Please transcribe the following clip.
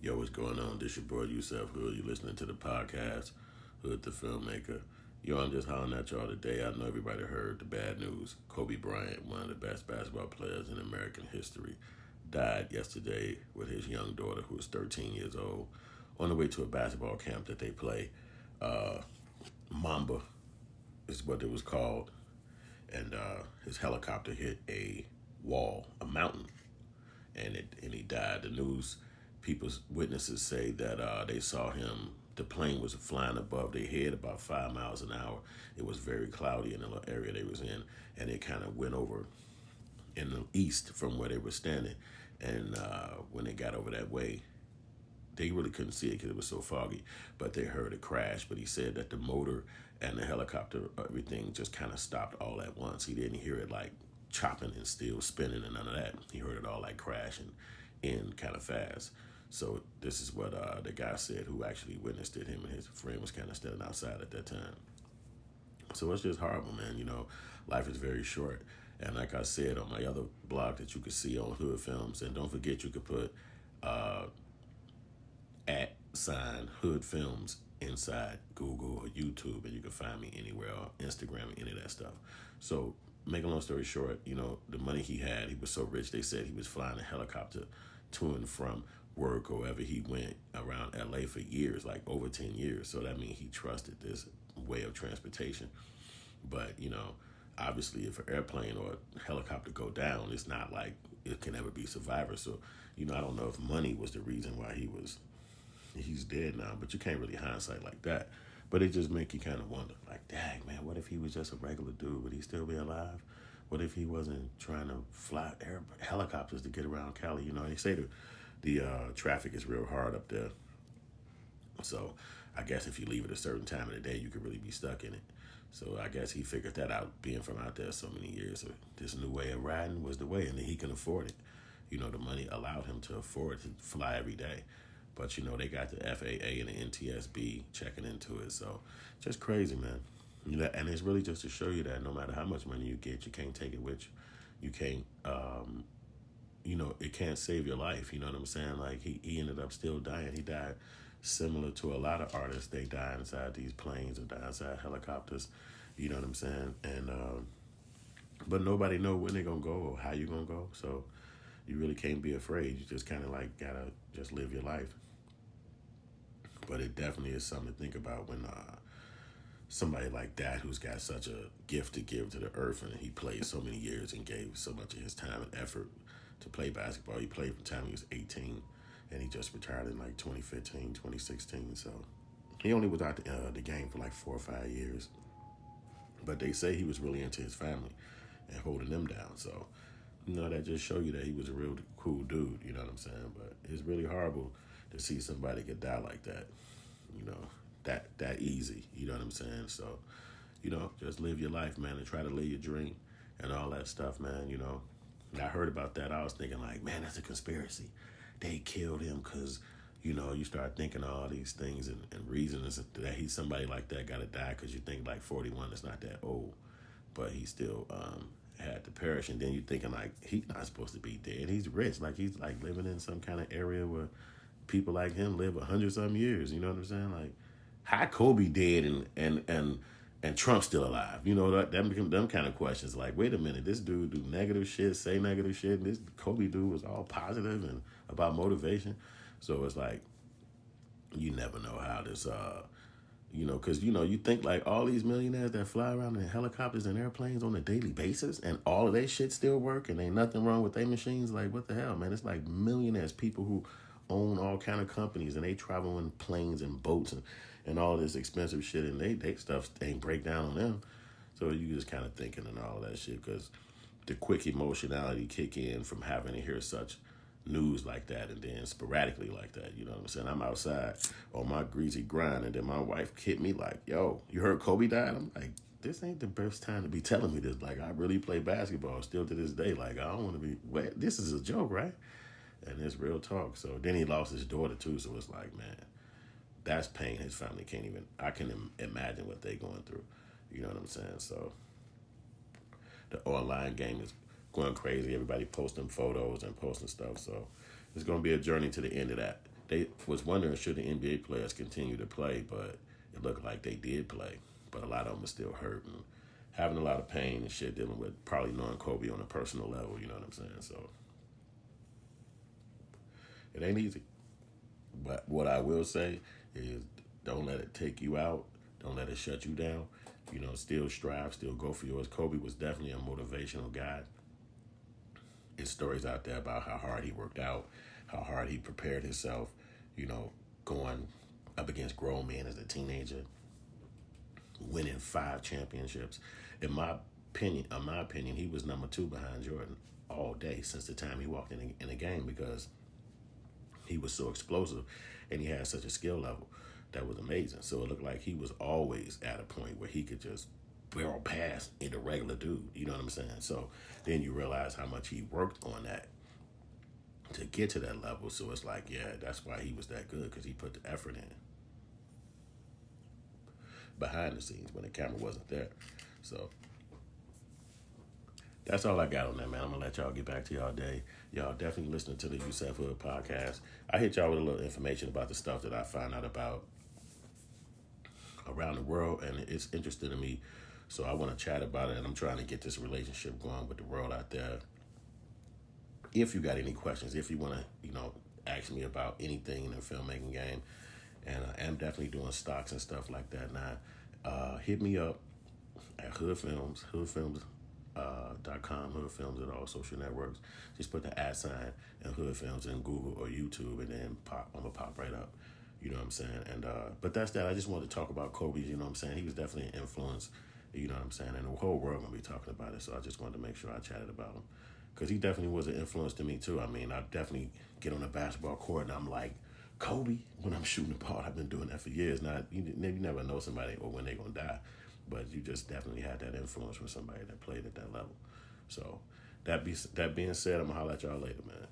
Yo, what's going on? This your boy Yusef Hood. You listening to the podcast, Hood the Filmmaker. Yo, I'm just hollering at y'all today. I know everybody heard the bad news. Kobe Bryant, one of the best basketball players in American history, died yesterday with his young daughter, who was 13 years old, on the way to a basketball camp that they play. Mamba is what it was called. And his helicopter hit a wall, a mountain, and he died. The news people's witnesses say that they saw him. The plane was flying above their head about 5 miles an hour. It was very cloudy in the area they was in, and it kind of went over in the east from where they were standing. And when they got over that way, they really couldn't see it because it was so foggy, but they heard a crash. But he said that the motor and the helicopter, everything just kind of stopped all at once. He didn't hear it like chopping and still spinning and none of that. He heard it all like crashing in kind of fast. So this is what the guy said who actually witnessed it. Him and his friend was kind of standing outside at that time. So it's just horrible, man. You know, life is very short. And like I said on my other blog that you could see on Hood Films, and don't forget you could put @ Hood Films inside Google or YouTube, and you can find me anywhere, or Instagram, or any of that stuff. So, make a long story short, you know, the money he had, he was so rich, they said he was flying a helicopter to and from work or wherever he went around LA for years, like over 10 years. So that means he trusted this way of transportation. But, you know, obviously if an airplane or a helicopter go down, it's not like it can ever be survivors. So, you know, I don't know if money was the reason why he's dead now, but you can't really hindsight like that. But it just make you kind of wonder, like, dang, man, what if he was just a regular dude? Would he still be alive? What if he wasn't trying to fly helicopters to get around Cali? You know, they say the traffic is real hard up there. So I guess if you leave at a certain time of the day, you could really be stuck in it. So I guess he figured that out, being from out there so many years. So this new way of riding was the way, and he can afford it. You know, the money allowed him to afford to fly every day. But, you know, they got the FAA and the NTSB checking into it. So just crazy, man. You know, and it's really just to show you that no matter how much money you get, you can't take it with you. You can't, you know, it can't save your life. You know what I'm saying? Like, he ended up still dying. He died similar to a lot of artists. They die inside these planes or die inside helicopters. You know what I'm saying? And, but nobody know when they're going to go or how you're going to go. So you really can't be afraid. You just kind of like got to just live your life. But it definitely is something to think about when somebody like that who's got such a gift to give to the earth, and he played so many years and gave so much of his time and effort to play basketball. He played from the time he was 18, and he just retired in like 2015, 2016. So he only was out the game for like 4 or 5 years. But they say he was really into his family and holding them down. So, you know, that just show you that he was a real cool dude, you know what I'm saying? But it's really horrible to see somebody get die like that, you know, that easy, you know what I'm saying? So, you know, just live your life, man, and try to live your dream and all that stuff, man, you know. And I heard about that, I was thinking like, man, that's a conspiracy. They killed him because, you know, you start thinking all these things and reasons that he's somebody like that got to die because you think like 41 is not that old, but he still had to perish. And then you're thinking like, he's not supposed to be dead. He's rich. Like, he's like living in some kind of area where people like him live 100-some years. You know what I'm saying? Like, how Kobe dead and Trump still alive? You know, them kind of questions. Like, wait a minute, this dude do negative shit, say negative shit, and this Kobe dude was all positive and about motivation. So it's like, you never know how this, you know, because, you know, you think like all these millionaires that fly around in helicopters and airplanes on a daily basis, and all of their shit still work, and ain't nothing wrong with their machines. Like, what the hell, man? It's like millionaires, people who own all kind of companies, and they travel in planes and boats and all this expensive shit, and they stuff ain't break down on them. So you just kind of thinking and all that shit, because the quick emotionality kick in from having to hear such news like that, and then sporadically like that. You know what I'm saying? I'm outside on my greasy grind, and then my wife hit me like, yo, you heard Kobe died? I'm like, this ain't the best time to be telling me this. Like, I really play basketball still to this day. Like, I don't want to be, wet. This is a joke, right? And it's real talk. So then he lost his daughter too. So it's like, man, that's pain his family can't even, I can imagine what they going through. You know what I'm saying? So the online game is going crazy. Everybody posting photos and posting stuff. So it's going to be a journey to the end of that. they was wondering should the NBA players continue to play, but it looked like they did play. But a lot of them are still hurt and having a lot of pain and shit, dealing with probably knowing Kobe on a personal level. You know what I'm saying? So it ain't easy. But what I will say is, don't let it take you out. Don't let it shut you down. You know, still strive, still go for yours. Kobe was definitely a motivational guy. His stories out there about how hard he worked out, how hard he prepared himself, you know, going up against grown men as a teenager, winning 5 championships. In my opinion, he was number 2 behind Jordan all day since the time he walked in the game because he was so explosive and he had such a skill level that was amazing. So it looked like he was always at a point where he could just barrel past into regular dude. You know what I'm saying? So then you realize how much he worked on that to get to that level. So it's like, yeah, that's why he was that good, because he put the effort in behind the scenes when the camera wasn't there. So that's all I got on that, man. I'm gonna let y'all get back to y'all day. Y'all definitely listening to the Yusef Hood podcast. I hit y'all with a little information about the stuff that I found out about around the world, and it's interesting to me. So I want to chat about it, and I'm trying to get this relationship going with the world out there. If you got any questions, if you want to, ask me about anything in the filmmaking game, and I am definitely doing stocks and stuff like that now, hit me up at Hood Films, hoodfilms.com, Hood Films at all social networks. Just put the @ and Hood Films in Google or YouTube, and then I'm gonna pop right up. You know what I'm saying? And but that's that. I just wanted to talk about Kobe. You know what I'm saying? He was definitely an influence. You know what I'm saying? And the whole world gonna be talking about it. So I just wanted to make sure I chatted about him, because he definitely was an influence to me too. I mean, I definitely get on the basketball court and I'm like, Kobe, when I'm shooting the ball. I've been doing that for years. Now, you never know somebody or when they're going to die, but you just definitely had that influence from somebody that played at that level. So that being said, I'm going to holler at y'all later, man.